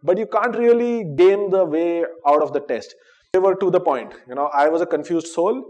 but you can't really game the way out of the test. They were to the point. I was a confused soul,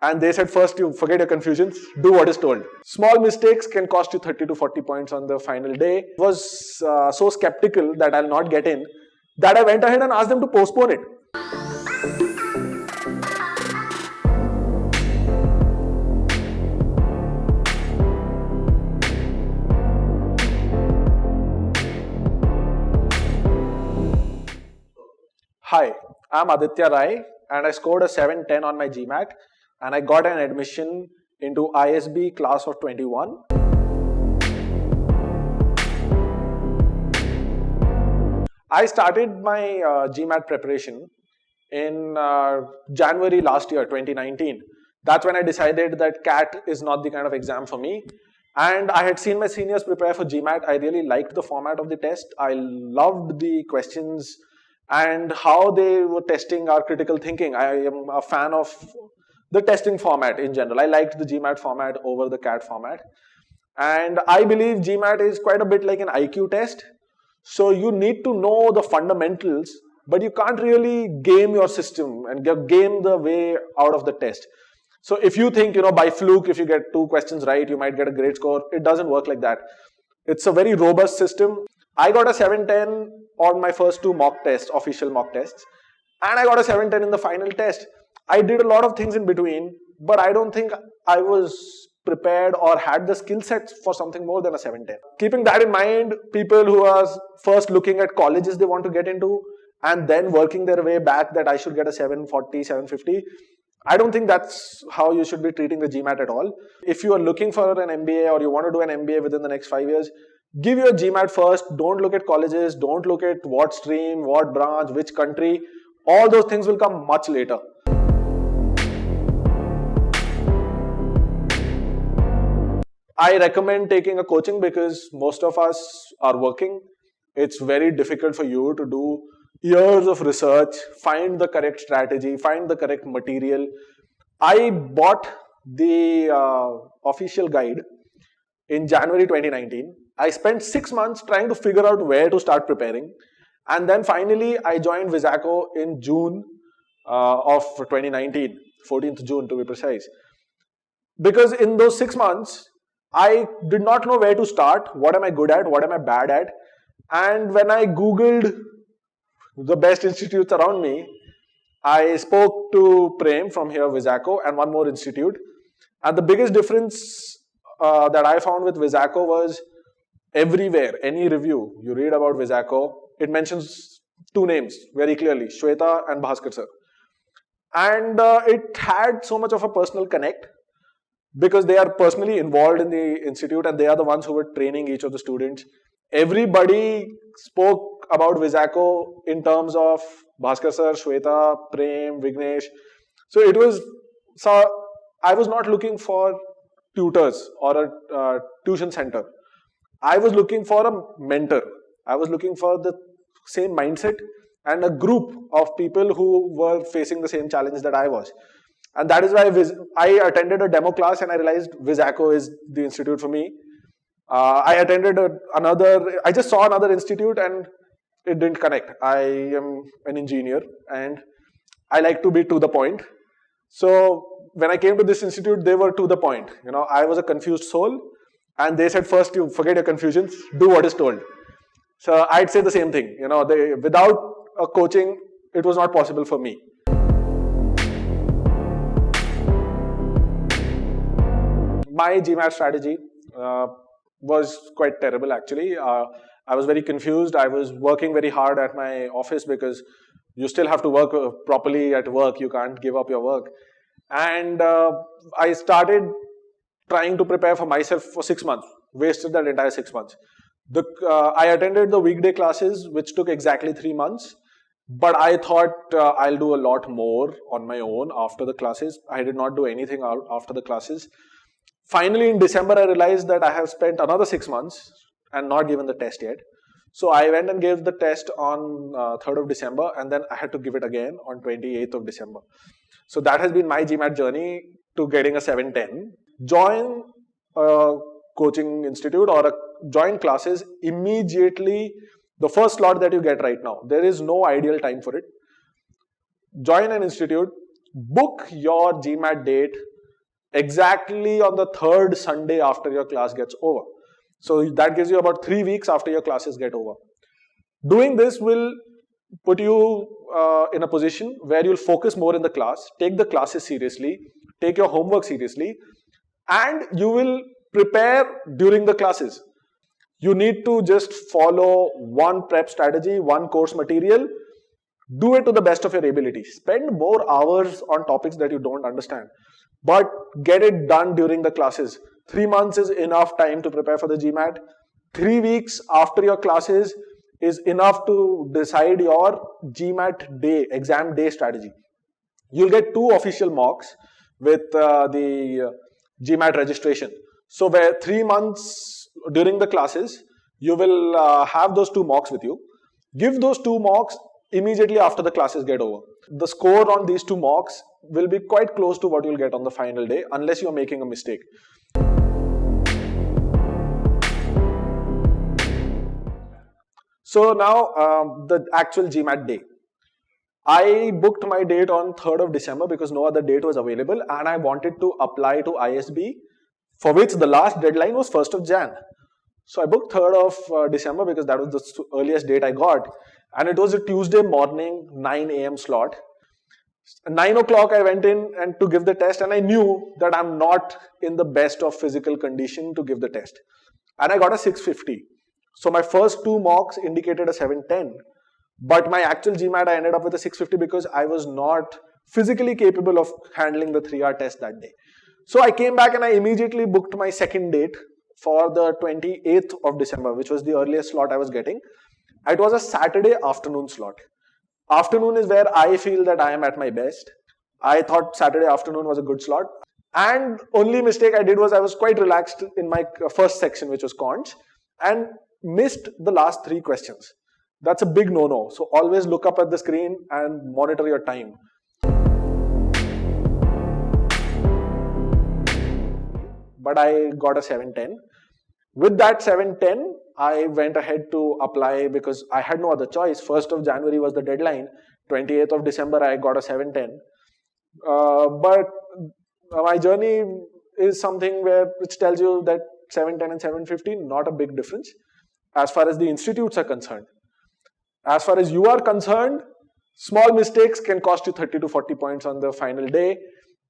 and they said, first, you forget your confusions, do what is told. Small mistakes can cost you 30 to 40 points on the final day. I was so skeptical that I'll not get in, that I went ahead and asked them to postpone it. Hi, I'm Aditya Rai, and I scored a 710 on my GMAT, and I got an admission into ISB class of 21. I started my GMAT preparation in January last year, 2019. That's when I decided that CAT is not the kind of exam for me. And I had seen my seniors prepare for GMAT. I really liked the format of the test. I loved the questions and how they were testing our critical thinking. I am a fan of the testing format in general. I liked the GMAT format over the CAT format. And I believe GMAT is quite a bit like an IQ test. So you need to know the fundamentals, but you can't really game your system and game the way out of the test. So if you think, by fluke, if you get 2 questions right, you might get a great score. It doesn't work like that. It's a very robust system. I got a 710 on my first 2 mock tests, official mock tests, and I got a 710 in the final test. I did a lot of things in between, but I don't think I was prepared or had the skill sets for something more than a 710. Keeping that in mind, people who are first looking at colleges they want to get into and then working their way back that I should get a 740, 750, I don't think that's how you should be treating the GMAT at all. If you are looking for an MBA or you want to do an MBA within the next 5 years, give your GMAT first. Don't look at colleges. Don't look at what stream, what branch, which country. All those things will come much later. I recommend taking a coaching because most of us are working. It's very difficult for you to do years of research, find the correct strategy, find the correct material. I bought the official guide in January 2019. I spent 6 months trying to figure out where to start preparing. And then finally, I joined Visaco in June of 2019, 14th June to be precise. Because in those 6 months, I did not know where to start, what am I good at, what am I bad at. And when I Googled the best institutes around me, I spoke to Prem from here, Visaco, and one more institute. And the biggest difference that I found with Visaco was everywhere, any review you read about Visaco, it mentions 2 names very clearly, Shweta and Bhaskar sir. And it had so much of a personal connect because they are personally involved in the institute and they are the ones who were training each of the students. Everybody spoke about Visaco in terms of Bhaskar sir, Shweta, Prem, Vignesh. So I was not looking for tutors or a tuition center. I was looking for a mentor. I was looking for the same mindset and a group of people who were facing the same challenges that I was. And that is why I attended a demo class and I realized Visaco is the institute for me. I attended I just saw another institute and it didn't connect. I am an engineer and I like to be to the point. So when I came to this institute, they were to the point. I was a confused soul and they said, first, you forget your confusions, do what is told. So I'd say the same thing. Without a coaching, it was not possible for me. My GMAT strategy was quite terrible actually. I was very confused. I was working very hard at my office because you still have to work properly at work. You can't give up your work. And I started trying to prepare for myself for 6 months. Wasted that entire 6 months. I attended the weekday classes, which took exactly 3 months. But I thought I'll do a lot more on my own after the classes. I did not do anything after the classes. Finally, in December, I realized that I have spent another 6 months and not given the test yet. So I went and gave the test on 3rd of December and then I had to give it again on 28th of December. So that has been my GMAT journey to getting a 710. Join a coaching institute or join classes immediately. the first slot that you get right now. There is no ideal time for it. Join an institute, book your GMAT date exactly on the third Sunday after your class gets over. So that gives you about 3 weeks after your classes get over. Doing this will put you in a position where you'll focus more in the class, take the classes seriously, take your homework seriously, and you will prepare during the classes. You need to just follow one prep strategy, one course material, do it to the best of your ability. Spend more hours on topics that you don't understand, but get it done during the classes. 3 months is enough time to prepare for the GMAT. 3 weeks after your classes is enough to decide your GMAT day, exam day strategy. You'll get 2 official mocks with the GMAT registration. So where 3 months during the classes, you will have those 2 mocks with you. Give those 2 mocks immediately after the classes get over. The score on these 2 mocks will be quite close to what you'll get on the final day, unless you're making a mistake. So now the actual GMAT day. I booked my date on 3rd of December because no other date was available, and I wanted to apply to ISB, for which the last deadline was 1st of Jan. So I booked 3rd of December because that was the earliest date I got, and it was a Tuesday morning 9 a.m. slot. 9 o'clock I went in and to give the test, and I knew that I'm not in the best of physical condition to give the test, and I got a 650. So my first 2 mocks indicated a 710, but my actual GMAT I ended up with a 650 because I was not physically capable of handling the 3-hour test that day. So I came back and I immediately booked my second date for the 28th of December, which was the earliest slot I was getting. It was a Saturday afternoon slot. Afternoon is where I feel that I am at my best. I thought Saturday afternoon was a good slot. And only mistake I did was I was quite relaxed in my first section, which was cons, and missed the last 3 questions. That's a big no-no. So always look up at the screen and monitor your time. But I got a 710. With that 710, I went ahead to apply because I had no other choice. 1st of January was the deadline. 28th of December, I got a 710. But my journey is something which tells you that 710 and 750, not a big difference as far as the institutes are concerned. As far as you are concerned, small mistakes can cost you 30 to 40 points on the final day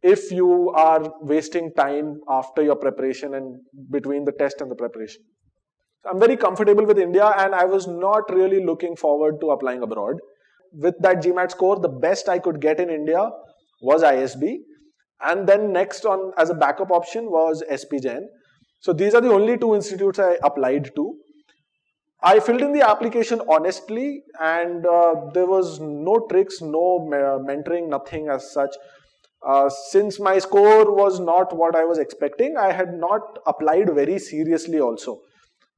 if you are wasting time after your preparation and between the test and the preparation. I'm very comfortable with India, and I was not really looking forward to applying abroad. With that GMAT score, the best I could get in India was ISB, and then next on as a backup option was SP Jain. So these are the only 2 institutes I applied to. I filled in the application honestly, and there was no tricks, no mentoring, nothing as such. Since my score was not what I was expecting, I had not applied very seriously also.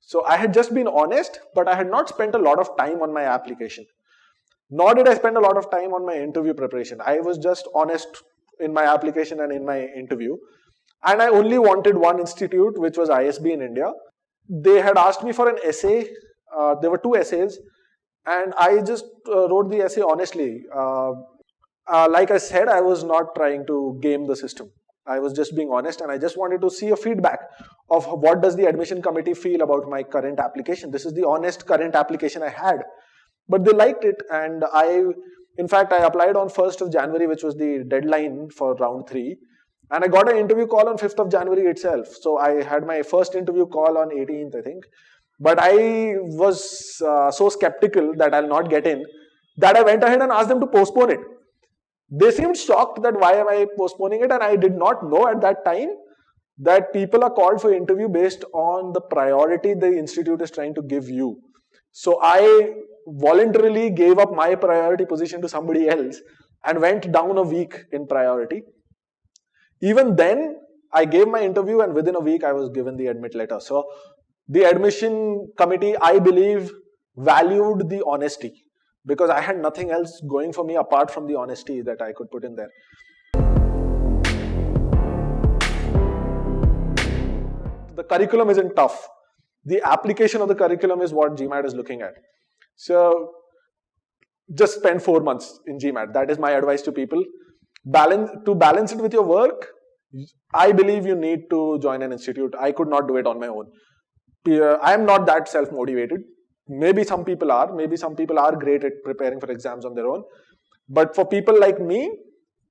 So I had just been honest, but I had not spent a lot of time on my application. Nor did I spend a lot of time on my interview preparation. I was just honest in my application and in my interview. And I only wanted one institute, which was ISB in India. They had asked me for an essay. There were 2 essays, and I just wrote the essay honestly. Like I said, I was not trying to game the system. I was just being honest, and I just wanted to see a feedback of what does the admission committee feel about my current application. This is the honest current application I had. But they liked it, and in fact, I applied on 1st of January, which was the deadline for round 3. And I got an interview call on 5th of January itself. So I had my first interview call on 18th, I think. But I was so skeptical that I'll not get in, that I went ahead and asked them to postpone it. They seemed shocked that why am I postponing it, and I did not know at that time that people are called for interview based on the priority the institute is trying to give you. So I voluntarily gave up my priority position to somebody else and went down a week in priority. Even then, I gave my interview, and within a week I was given the admit letter. So the admission committee, I believe, valued the honesty, because I had nothing else going for me apart from the honesty that I could put in there. The curriculum isn't tough. The application of the curriculum is what GMAT is looking at. So just spend 4 months in GMAT. That is my advice to people. Balance it with your work. I believe you need to join an institute. I could not do it on my own. I am not that self-motivated. Maybe some people are. Maybe some people are great at preparing for exams on their own. But for people like me,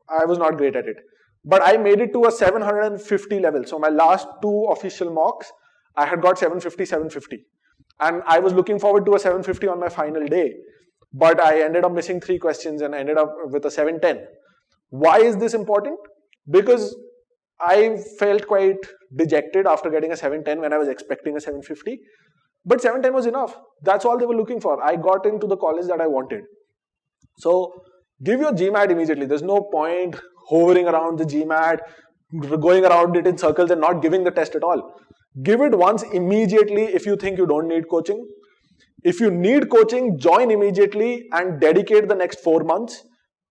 I was not great at it. But I made it to a 750 level. So my last 2 official mocks, I had got 750, 750. And I was looking forward to a 750 on my final day. But I ended up missing 3 questions and ended up with a 710. Why is this important? Because I felt quite dejected after getting a 710 when I was expecting a 750. But 710 was enough. That's all they were looking for. I got into the college that I wanted. So give your GMAT immediately. There's no point hovering around the GMAT, going around it in circles and not giving the test at all. Give it once immediately if you think you don't need coaching. If you need coaching, join immediately and dedicate the next 4 months.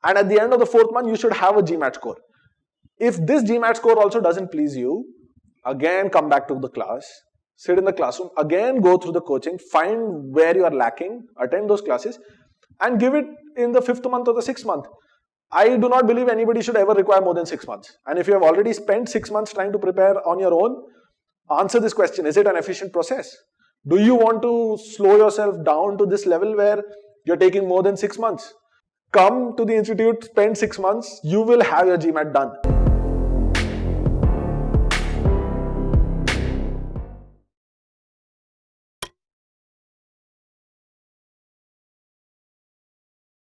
And at the end of the 4th month, you should have a GMAT score. If this GMAT score also doesn't please you, again come back to the class, sit in the classroom, again go through the coaching, find where you are lacking, attend those classes, and give it in the 5th month or the 6th month. I do not believe anybody should ever require more than 6 months. And if you have already spent 6 months trying to prepare on your own, answer this question. Is it an efficient process? Do you want to slow yourself down to this level where you're taking more than 6 months? Come to the institute, spend 6 months, you will have your GMAT done.